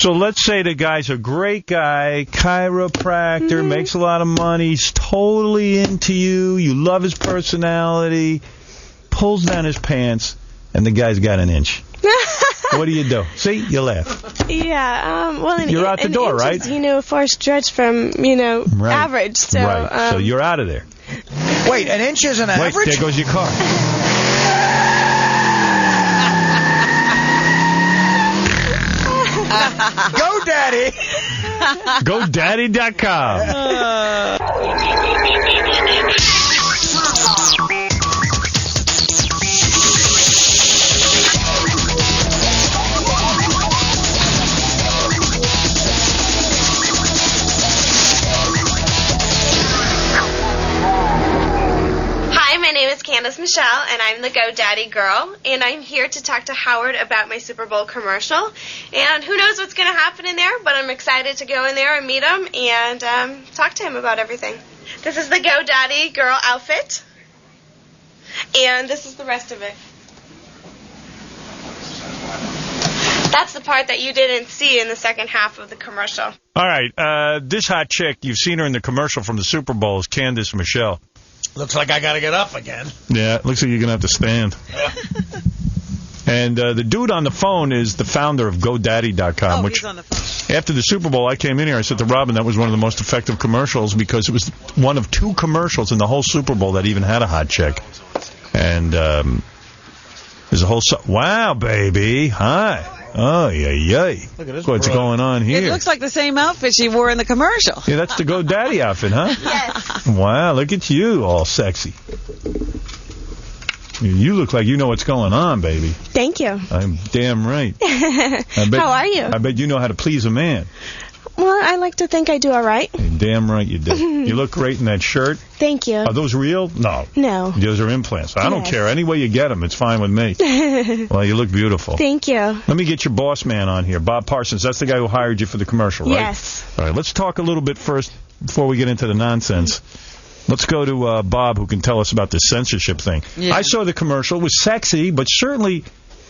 So let's say the guy's a great guy, chiropractor, makes a lot of money, he's totally into you, you love his personality, pulls down his pants, and the guy's got an inch. What do you do? See, you laugh. Yeah, well, you're out the door, inches, right? far stretch from, average. So, right, so you're out of there. Wait, an inch is an average? Wait, there goes your car. GoDaddy! GoDaddy.com. Hi, my name is Candice Michelle, and I'm the GoDaddy girl, and I'm here to talk to Howard about my Super Bowl commercial. And who knows what's going to happen in there, but I'm excited to go in there and meet him and talk to him about everything. This is the GoDaddy girl outfit, and this is the rest of it. That's the part that you didn't see in the second half of the commercial. All right, this hot chick, you've seen her in the commercial from the Super Bowl, is Candice Michelle. Looks like I got to get up again. Yeah, it looks like you're going to have to stand. And the dude on the phone is the founder of GoDaddy.com. Oh, which, he's on the phone. After the Super Bowl, I came in here, I said to Robin, that was one of the most effective commercials because it was one of 2 commercials in the whole Super Bowl that even had a hot chick. And there's a whole... wow, baby. Hi. Oh, yay. Look at this. What's going on here? It looks like the same outfit she wore in the commercial. Yeah, that's the GoDaddy outfit, huh? Yes. Wow, look at you, all sexy. You look like you know what's going on, baby. Thank you. I'm damn right. How are you? I bet you know how to please a man. Well, I like to think I do all right. You're damn right you do. You look great in that shirt. Thank you. Are those real? No. No. Those are implants. I don't Yes. care. Any way you get them, it's fine with me. Well, you look beautiful. Thank you. Let me get your boss man on here, Bob Parsons. That's the guy who hired you for the commercial, right? Yes. All right, let's talk a little bit first before we get into the nonsense. Let's go to Bob, who can tell us about this censorship thing. Yeah. I saw the commercial. It was sexy, but certainly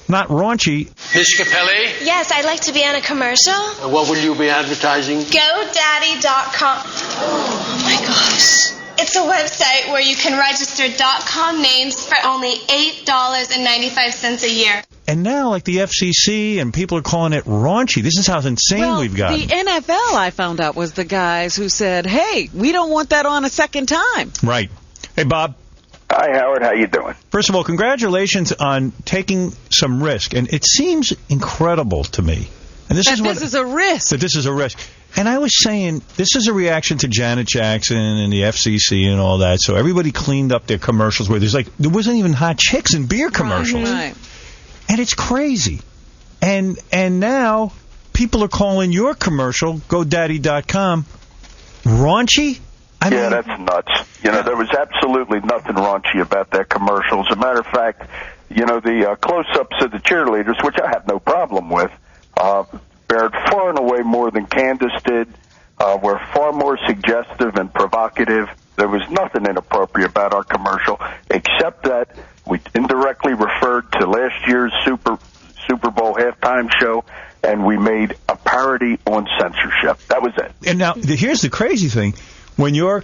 not raunchy. Ms. Capelli, Yes, I'd like to be on a commercial. what will you be advertising? GoDaddy.com. Oh my gosh. It's a website where you can register .com names for only $8.95 a year. And now, like the FCC and people are calling it raunchy. This is how insane we've gotten. The NFL, I found out, was the guys who said, hey, we don't want that on a second time. Right. Hey, Bob. Hi, Howard. How you doing? First of all, congratulations on taking some risk. And it seems incredible to me. And this is a risk. That this is a risk. And I was saying, this is a reaction to Janet Jackson and the FCC and all that. So everybody cleaned up their commercials where there wasn't even hot chicks in beer commercials. Right. And it's crazy. And now people are calling your commercial, GoDaddy.com, raunchy? I mean, that's nuts. There was absolutely nothing raunchy about that commercial. As a matter of fact, the close-ups of the cheerleaders, which I have no problem with, fared far and away more than Candice did, were far more suggestive and provocative. There was nothing inappropriate about our commercial, except that we indirectly referred to last year's Super Bowl halftime show, and we made a parody on censorship. That was it. And now, here's the crazy thing. When your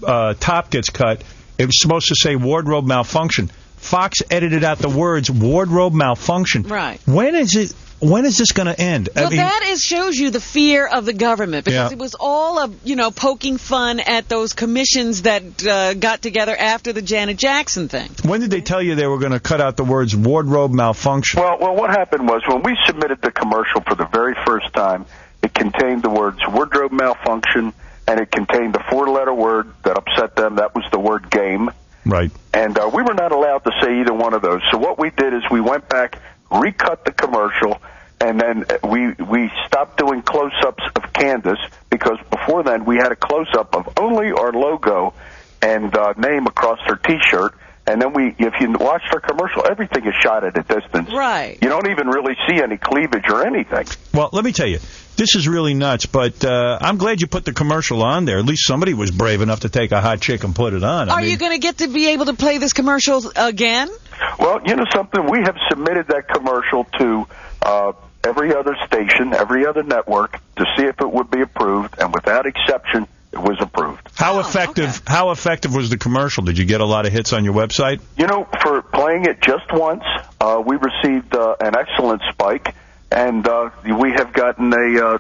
top gets cut, it was supposed to say wardrobe malfunction. Fox edited out the words wardrobe malfunction. Right. When is this going to end? Well, that shows you the fear of the government, because Yeah. it was all poking fun at those commissions that got together after the Janet Jackson thing. When did they tell you they were going to cut out the words wardrobe malfunction? Well, what happened was when we submitted the commercial for the very first time, it contained the words wardrobe malfunction, and it contained the 4-letter word that upset them. That was the word game. Right. And we were not allowed to say either one of those. So what we did is we went back, recut the commercial, and then we stopped doing close-ups of Candice, because before then we had a close-up of only our logo and name across her T-shirt. And then if you watched our commercial, everything is shot at a distance. Right. You don't even really see any cleavage or anything. Well, let me tell you, this is really nuts, but I'm glad you put the commercial on there. At least somebody was brave enough to take a hot chick and put it on. Are you going to get to be able to play this commercial again? Well, you know something? We have submitted that commercial to every other station, every other network to see if it would be approved, and without exception, it was approved. How effective was the commercial? Did you get a lot of hits on your website? You know, for playing it just once, we received an excellent spike, and we have gotten a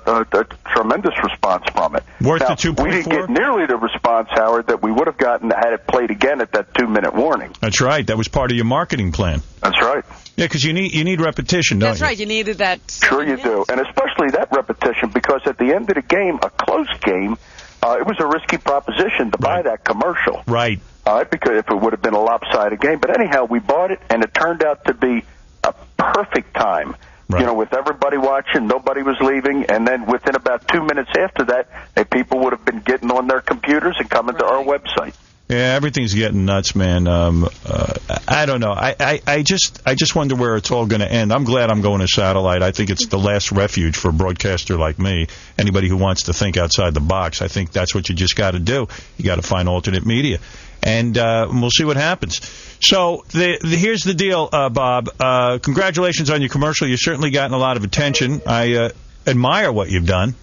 tremendous response from it. Worth now, the 2.4? We didn't get nearly the response, Howard, that we would have gotten had it played again at that 2-minute warning. That's right. That was part of your marketing plan. That's right. Yeah, because you need repetition, don't you? That's right. You needed that. Sure you do, and especially that repetition, because at the end of the game, a close game, it was a risky proposition to buy that commercial. Right. Because if it would have been a lopsided game. But anyhow, we bought it, and it turned out to be a perfect time. Right. You know, with everybody watching, nobody was leaving, and then within about 2 minutes after that, people would have been getting on their computers and coming to our website. Yeah, everything's getting nuts, man. I don't know. I just wonder where it's all going to end. I'm glad I'm going to satellite. I think it's the last refuge for a broadcaster like me. Anybody who wants to think outside the box, I think that's what you just got to do. You got to find alternate media, and we'll see what happens. So here's the deal, Bob. Congratulations on your commercial. You've certainly gotten a lot of attention. I admire what you've done.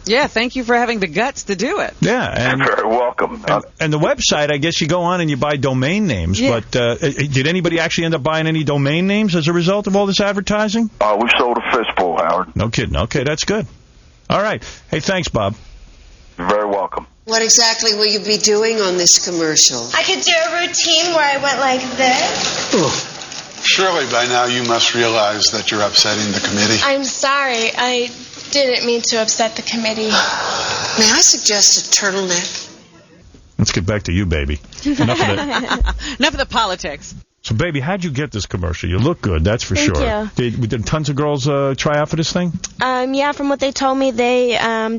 Yeah, thank you for having the guts to do it. Yeah, and You're very welcome. And the website, I guess you go on and you buy domain names. Yeah. But did anybody actually end up buying any domain names as a result of all this advertising? We sold a fistful, Howard. No kidding. Okay, that's good. All right. Hey, thanks, Bob. You're very welcome. What exactly will you be doing on this commercial? I could do a routine where I went like this. Surely by now you must realize that you're upsetting the committee. I'm sorry. I didn't mean to upset the committee. May I suggest a turtleneck? Let's get back to you, baby. Enough Enough of the politics. So, baby, how'd you get this commercial? You look good, that's for Thank sure. you. Did tons of girls try out for this thing? Yeah, from what they told me, they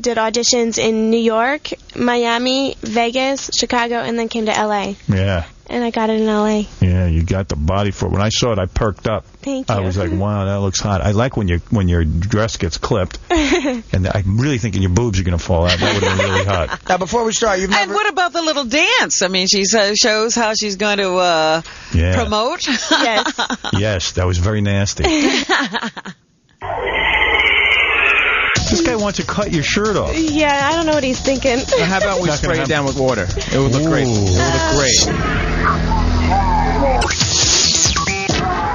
did auditions in New York, Miami, Vegas, Chicago, and then came to L.A. Yeah. And I got it in L.A. Yeah, you got the body for it. When I saw it, I perked up. Thank you. I was like, wow, that looks hot. I like when your dress gets clipped. And I'm really thinking your boobs are going to fall out. That would have been really hot. Now, before we start, you've And never... what about the little dance? I mean, she shows how she's going to promote. Yes. Yes, that was very nasty. This guy wants to cut your shirt off. Yeah, I don't know what he's thinking. Now, how about we Not gonna spray it happen. down with water? It would look great. It would look great.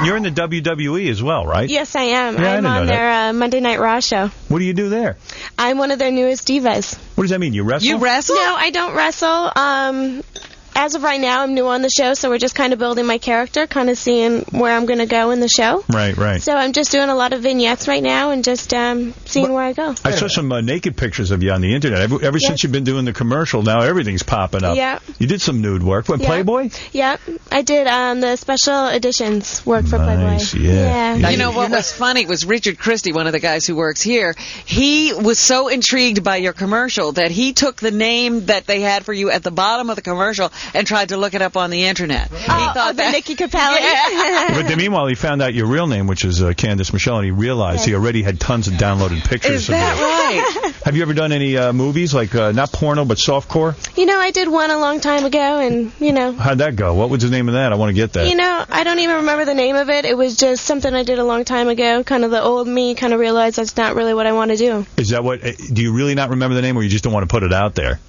You're in the WWE as well, right? Yes, I am. Yeah, I I'm didn't on know their Monday Night Raw show. What do you do there? I'm one of their newest divas. What does that mean? You wrestle? You wrestle? No, I don't wrestle. As of right now, I'm new on the show, so we're just kind of building my character, kind of seeing where I'm going to go in the show. Right, right. So I'm just doing a lot of vignettes right now and just seeing where I go. I saw some naked pictures of you on the internet. Ever since you've been doing the commercial, now everything's popping up. Yeah. You did some nude work. What, Yeah. Playboy? Yep, I did the special editions work for Nice, Playboy. yeah. You know what was funny was Richard Christie, one of the guys who works here. He was so intrigued by your commercial that he took the name that they had for you at the bottom of the commercial and tried to look it up on the internet. He thought the Nikki Capelli. Yeah. But then meanwhile, he found out your real name, which is Candice Michelle, and he realized he already had tons of downloaded pictures Is of that you. right? Have you ever done any movies, like not porno, but softcore? You know, I did one a long time ago, and, How'd that go? What was the name of that? I want to get that. I don't even remember the name of it. It was just something I did a long time ago. Kind of the old me kind of realized that's not really what I want to do. Is that what? Do you really not remember the name, or you just don't want to put it out there?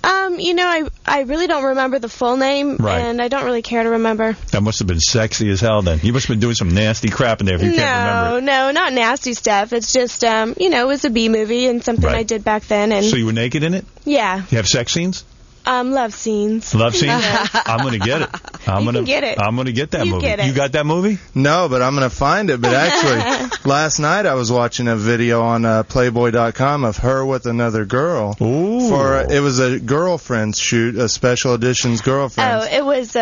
I really don't remember the full name, Right. and I don't really care to remember. That must have been sexy as hell then. You must have been doing some nasty crap in there if you can't remember it. No, not nasty stuff. It's just, it was a B movie and something Right. I did back then. And So you were naked in it? yeah, You have sex scenes? love scenes. Love scenes? I'm going to get it. I'm can get it. I'm going to get that You movie. get it. You got that movie? No, but I'm going to find it. But actually, last night I was watching a video on Playboy.com of her with another girl. Ooh. It was a girlfriend's shoot, a special editions girlfriend's. Oh, it was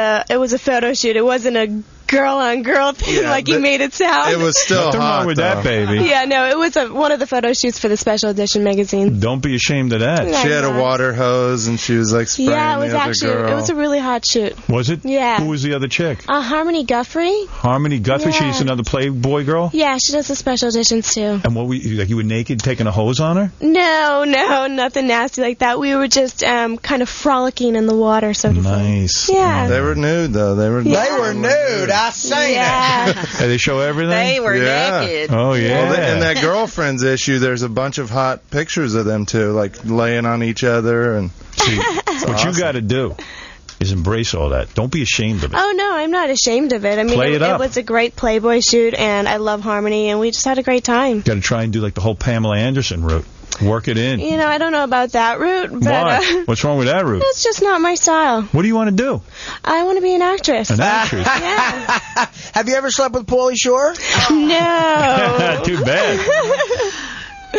a photo shoot. It wasn't a girl-on-girl thing like you but made it sound. It was still Nothing hot, wrong with though. that, baby. Yeah, no, it was one of the photo shoots for the special edition magazine. Don't be ashamed of that. Yeah. She had a Yeah. water hose and she was like spraying Yeah, it was the other actually girl. it was a really hot shoot. Was it? Yeah. Who was the other chick? Harmony Guthrie. Harmony Guthrie? Yeah. She's another Playboy girl? Yeah, she does the special editions too. And what were you were naked taking a hose on her? No, nothing nasty like that. We were just kind of frolicking in the water, so to say. Nice. Yeah. They were nude, though. They were They were nude. I seen Yeah. Hey, they show everything? They were Yeah. naked. Oh, yeah. Well, in that girlfriend's issue, there's a bunch of hot pictures of them too, like laying on each other. And See, what you got to do is embrace all that. Don't be ashamed of it. Oh, no, I'm not ashamed of it. I mean, Play it up. was a great Playboy shoot, and I love Harmony, and we just had a great time. Got to try and do like the whole Pamela Anderson route. Work it in. You know, I don't know about that route, but Why? What's wrong with that route? it's just not my style. What do you want to do? I want to be an actress. An actress? Yeah. Have you ever slept with Pauly Shore? No. Too bad.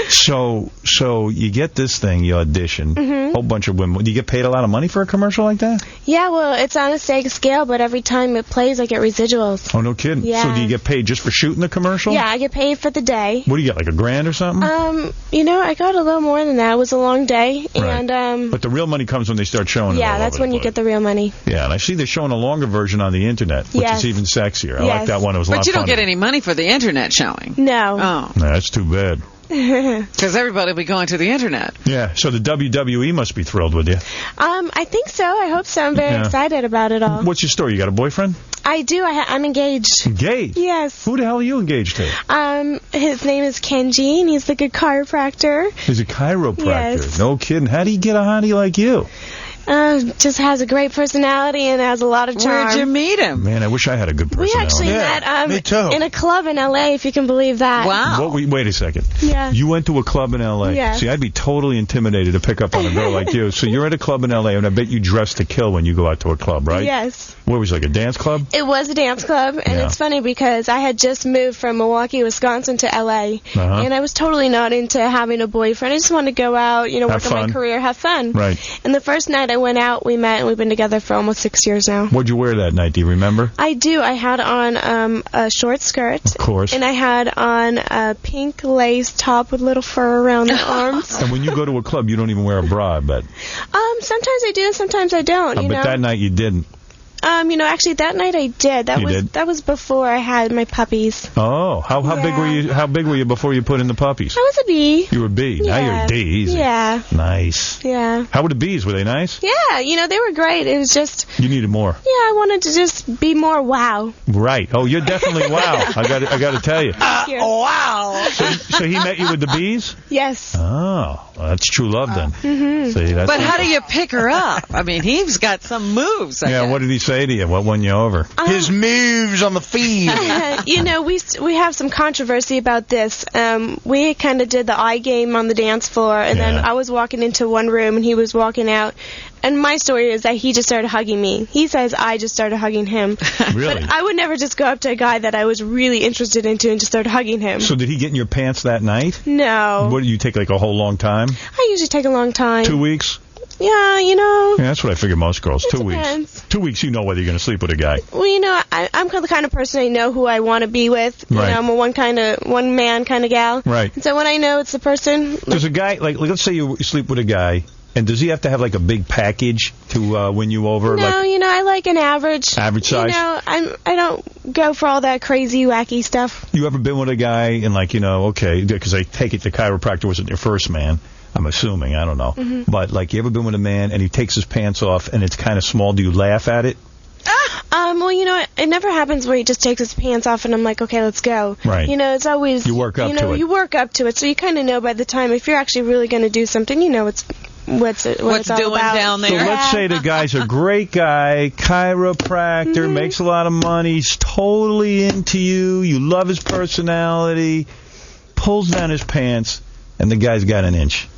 So you get this thing, you audition, whole bunch of women. Do you get paid a lot of money for a commercial like that? Yeah, well, it's on a SAG scale, but every time it plays, I get residuals. Oh, no kidding. Yeah. So do you get paid just for shooting the commercial? Yeah, I get paid for the day. What do you get, like $1,000 or something? You know, I got a little more than that. It was a long day, Right. and But the real money comes when they start showing it yeah, all that's over when the you place. get the real money. Yeah, and I see they're showing a longer version on the internet, which Yes. is even sexier. I like Yes. that one. It was a lot But you don't funnier. get any money for the internet showing. No. Oh. No, that's too bad. Because everybody will be going to the internet. Yeah, so the WWE must be thrilled with you. I think so. I hope so. I'm very Yeah. excited about it all. What's your story? You got a boyfriend? I do. I'm engaged. Engaged? Yes. Who the hell are you engaged to? His name is Kenji, and he's the good chiropractor. He's a chiropractor. Yes. No kidding. How do you get a hottie like you? Just has a great personality and has a lot of charm. Where'd you meet him? Man, I wish I had a good We personality. actually met me too. in a club in L.A., if you can believe that. Wow. Wait a second. Yeah. You went to a club in L.A. Yes. See, I'd be totally intimidated to pick up on a girl like you. So you're at a club in L.A., and I bet you dress to kill when you go out to a club, right? Yes. What was it, like a dance club? It was a dance club, and Yeah. it's funny because I had just moved from Milwaukee, Wisconsin to L.A., Uh-huh. and I was totally not into having a boyfriend. I just wanted to go out, Have work on fun. my career, have fun. Right. And the first night I went out, we met, and we've been together for almost 6 years now. What'd you wear that night? Do you remember? I do. I had on a short skirt. Of course. And I had on a pink lace top with little fur around the arms. And when you go to a club, you don't even wear a bra, I bet. Sometimes I do, sometimes I don't. But that night you didn't. Actually that night I did. That was before I had my puppies. Oh, how big were you? How big were you before you put in the puppies? I was a bee. You were a B. Now you're a D. Easy. Yeah. Nice. Yeah. How were the bees? Were they nice? Yeah, they were great. It was just, You needed more. I wanted to just be more wow. Right. Oh, you're definitely wow. I got to tell you. Here. Wow. So he met you with the bees? Yes. Oh, well, that's true love then. See, that's But how do you pick her up? I mean, he's got some moves. I Yeah. guess. What did he say to you? What won you over? His moves on the field. We have some controversy about this. We kind of did the eye game on the dance floor, and then Yeah. I was walking into one room, and he was walking out. And my story is that he just started hugging me. He says I just started hugging him. Really? But I would never just go up to a guy that I was really interested into and just start hugging him. So did he get in your pants that night? No. What did you take, like a whole long time? I usually take a long time. 2 weeks? Yeah, Yeah, that's what I figure most girls. 2 depends. weeks. 2 weeks, you know whether you're going to sleep with a guy. Well, I'm the kind of person I know who I want to be with. Right. I'm a one man kind of gal. Right. And so when I know it's the person, Does a guy, like let's say you sleep with a guy, and does he have to have like a big package to win you over? no, Like I like an average. Average size? I don't go for all that crazy wacky stuff. You ever been with a guy and okay, because I take it the chiropractor wasn't your first man. I'm assuming, I don't know. Mm-hmm. But you ever been with a man and he takes his pants off and it's kind of small? Do you laugh at it? Well, it never happens where he just takes his pants off and I'm like, okay, let's go. Right. It's always You work up to it. You work up to it, so you kind of know by the time if you're actually really going to do something, what's it's all doing about. down So there. let's say the guy's a great guy, chiropractor, makes a lot of money, he's totally into you, you love his personality, pulls down his pants, and the guy's got an inch.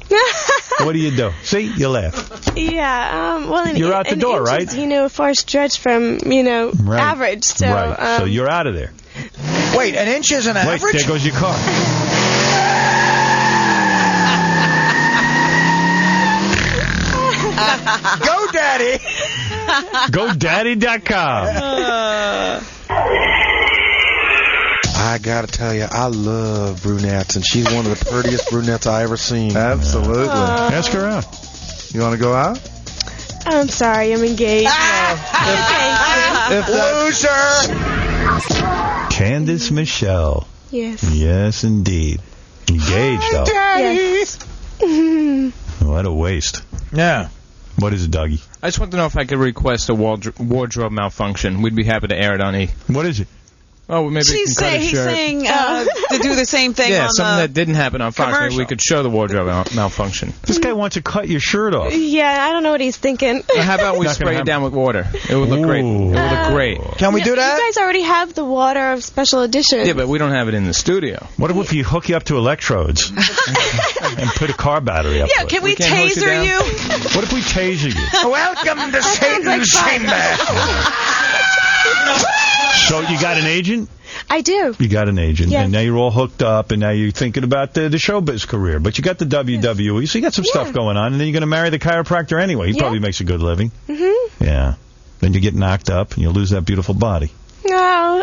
What do you do? See, you laugh. Yeah. Well, You're out the door, inches, right? A far stretch from Right. average. So. Right. So you're out of there. Wait, an inch is an Wait, average? there goes your car. Go, Daddy. GoDaddy.com. I gotta tell you, I love brunettes, and she's one of the prettiest brunettes I ever seen. Absolutely. Ask her out. You want to go out? I'm sorry, I'm engaged. Loser. Candice Michelle. Yes. Yes, indeed. Engaged, though. Yes. What a waste. Yeah. What is it, Dougie? I just want to know if I could request a wardrobe malfunction. We'd be happy to air it on E. What is it? Oh, maybe we can cut a he's shirt. saying to do the same thing Yeah, on something the that didn't happen on Fox. Maybe commercial. we could show the wardrobe malfunction. This guy wants to cut your shirt off. Yeah, I don't know what he's thinking. How about we Not gonna spray it happen. down with water? It would look great. It would look great. Can we do that? You guys already have the water of special edition. Yeah, but we don't have it in the studio. What if we hook you up to electrodes and put a car battery up Yeah, to it? can we can't hose it taser down? you? What if we taser you? Welcome to Satan's Chamber. So you got an agent? I do. You got an agent, Yes. and now you're all hooked up, and now you're thinking about the showbiz career. But you got the WWE, so you got some stuff going on, and then you're going to marry the chiropractor anyway. He Yeah. probably makes a good living. Mm-hmm. Yeah. Then you get knocked up, and you lose that beautiful body. No.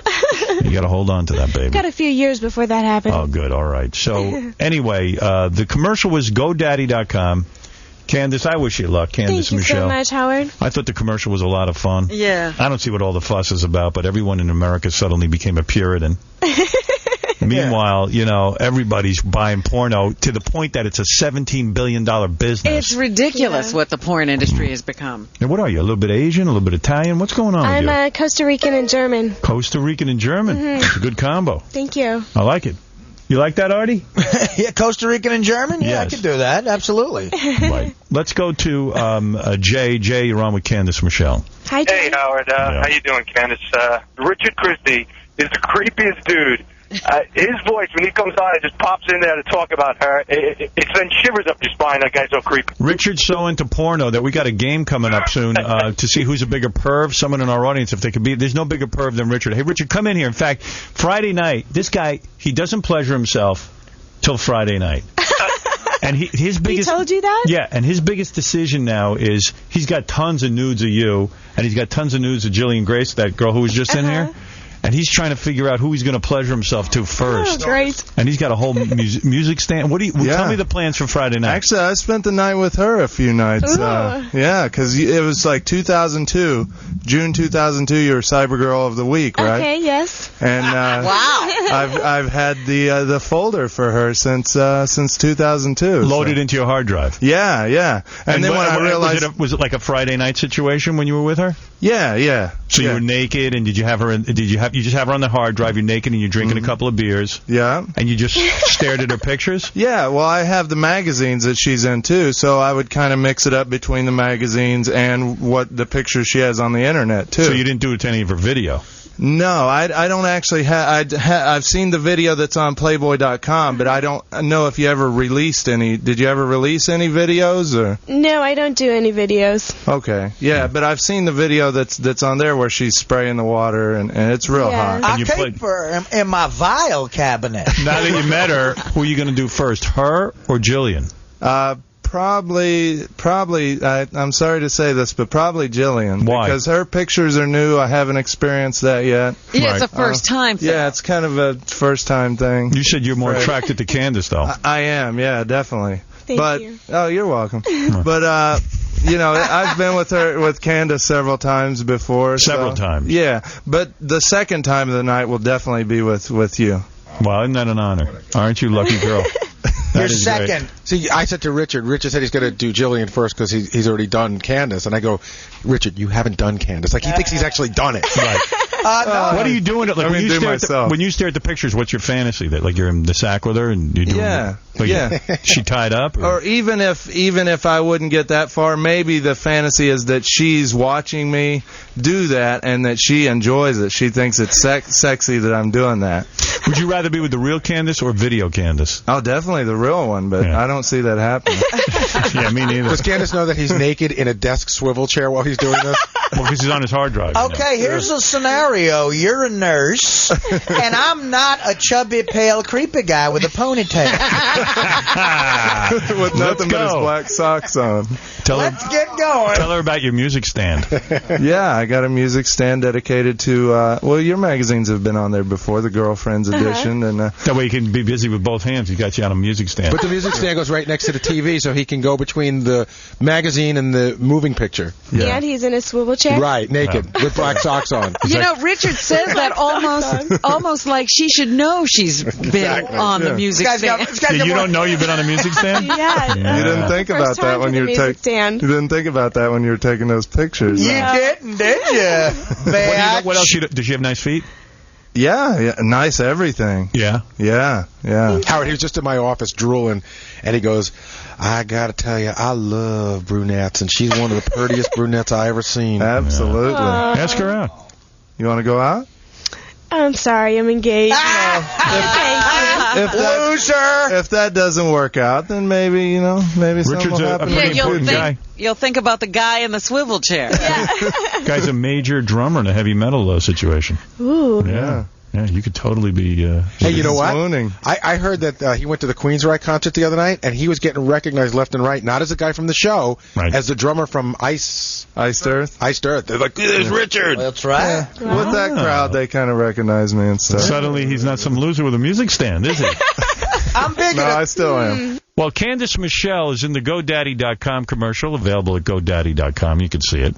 You got to hold on to that baby. Got a few years before that happened. Oh, good. All right. So anyway, the commercial was GoDaddy.com. Candice, I wish you luck. Candice Thank you Michelle. so much, Howard. I thought the commercial was a lot of fun. Yeah. I don't see what all the fuss is about, but everyone in America suddenly became a Puritan. Meanwhile, you know, everybody's buying porno to the point that it's a $17 billion business. It's ridiculous what the porn industry has become. And what are you, a little bit Asian, a little bit Italian? What's going on I'm with you? Costa Rican and German. Costa Rican and German. That's a good combo. Thank you. I like it. You like that, Artie? Yeah, Costa Rican and German? Yeah, Yes. I could do that. Absolutely. Right. Let's go to Jay. Jay, you're on with Candice Michelle. Hi, Hey, Howard. How you doing, Candice? Richard Christie is the creepiest dude. His voice, when he comes on, it just pops in there to talk about her. It sends shivers up your spine. That guy's so creepy. Richard's so into porno that we got a game coming up soon to see who's a bigger perv. Someone in our audience, if they could be. There's no bigger perv than Richard. Hey, Richard, come in here. In fact, Friday night, this guy, he doesn't pleasure himself till Friday night. And his biggest. He told you that? Yeah, and his biggest decision now is he's got tons of nudes of you, and he's got tons of nudes of Jillian Grace, that girl who was just in here. And he's trying to figure out who he's going to pleasure himself to first. Oh, great. And he's got a whole music stand. What do you tell me the plans for Friday night? Actually, I spent the night with her a few nights. Yeah, because it was like 2002, June 2002. You were Cyber Girl of the Week, right? Okay, yes. And I've had the folder for her since 2002. Loaded into your hard drive. Yeah, yeah. And then when I realized, was it like a Friday night situation when you were with her? Yeah, yeah. So you were naked, and did you just have her on the hard drive? You're naked, and you're drinking a couple of beers. Yeah. And you just stared at her pictures? Yeah, well, I have the magazines that she's in, too, so I would kind of mix it up between the magazines and what the pictures she has on the internet, too. So you didn't do it to any of her video? No, I don't actually have. I've seen the video that's on Playboy.com, but I don't know if you ever released any. Did you ever release any videos? Or? No, I don't do any videos. Okay, yeah, but I've seen the video that's on there where she's spraying the water, and it's real hot. I keep her in my vial cabinet. Now that you met her, who are you going to do first, her or Jillian? Probably. I'm sorry to say this, but probably Jillian. Why? Because her pictures are new. I haven't experienced that yet. Yeah, it's a first time thing. Yeah, it's kind of a first time thing. You said you're more attracted to Candice, though. I am. Yeah, definitely. Thank you. Oh, you're welcome. But you know, I've been with Candice several times before. Several times. Yeah, but the second time of the night will definitely be with you. Well, isn't that an honor? Aren't you, lucky girl? You're second. See, I said to Richard said he's going to do Jillian first because he's already done Candice. And I go, Richard, you haven't done Candice. Like, he thinks he's actually done it. Right. No. What are you doing? Like, when you stare at the pictures, what's your fantasy? That like you're in the sack with her and you're doing? Yeah. Like, Yeah. She tied up? Or even if I wouldn't get that far, maybe the fantasy is that she's watching me do that and that she enjoys it. She thinks it's sexy that I'm doing that. Would you rather be with the real Candice or video Candice? Oh, definitely the real one, but I don't see that happening. Yeah, me neither. Does Candice know that he's naked in a desk swivel chair while he's doing this? Well, because he's on his hard drive. Okay, here's a scenario. You're a nurse, and I'm not a chubby, pale, creepy guy with a ponytail. With nothing but his black socks on. Let's get going. Tell her about your music stand. Yeah, I got a music stand dedicated to, well, your magazines have been on there before, the Girlfriends edition. And that way you can be busy with both hands. He got you on a music stand. But the music stand goes right next to the TV, so he can go between the magazine and the moving picture. Yeah. And he's in a swivel chair? Right, naked, with black socks on. You know, Richard says that almost like she should know she's been on the music stand. You don't know you've been on a music stand? Yeah. You didn't think about that when you were You didn't think about that when you were taking those pictures. You didn't, did you? What else? Did she have nice feet? Yeah, nice everything. Yeah. Howard, he was just in my office drooling, and he goes, I got to tell you, I love brunettes, and she's one of the prettiest brunettes I ever seen. Absolutely. Ask her out. You want to go out? I'm sorry, I'm engaged. If that doesn't work out, then maybe something will happen. You'll think about the guy in the swivel chair. Guy's a major drummer in a heavy metal situation. Ooh. Yeah, you could totally be. Hey, you know what? Swooning. I heard that he went to the Queensryche concert the other night, and he was getting recognized left and right, not as a guy from the show, as the drummer from Iced Earth. They're like, there's Richard. That's right. Yeah. With that crowd, they kind of recognize me and stuff. Suddenly, he's not some loser with a music stand, is he? I'm big. No, I still am. Well, Candice Michelle is in the GoDaddy.com commercial, available at GoDaddy.com. You can see it.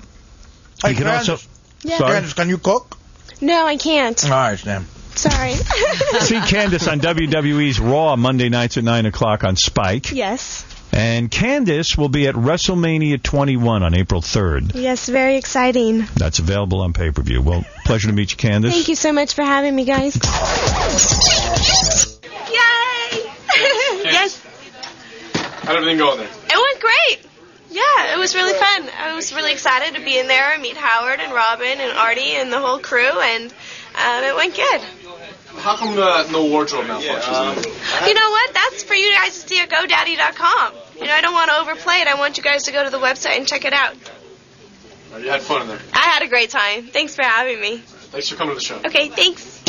Hey, you can also. Yeah. Candice, can you cook? No, I can't. All right, then. Sorry. See Candice on WWE's Raw Monday nights at 9 o'clock on Spike. Yes. And Candice will be at WrestleMania 21 on April 3rd. Yes, very exciting. That's available on pay-per-view. Well, pleasure to meet you, Candice. Thank you so much for having me, guys. Yay! Yes. How did everything go in there? It went great. Yeah, it was really fun. I was really excited to be in there and meet Howard and Robin and Artie and the whole crew, and it went good. How come no wardrobe malfunctions? You know what? That's for you guys to see at GoDaddy.com. I don't want to overplay it. I want you guys to go to the website and check it out. You had fun in there. I had a great time. Thanks for having me. Thanks for coming to the show. Okay, thanks.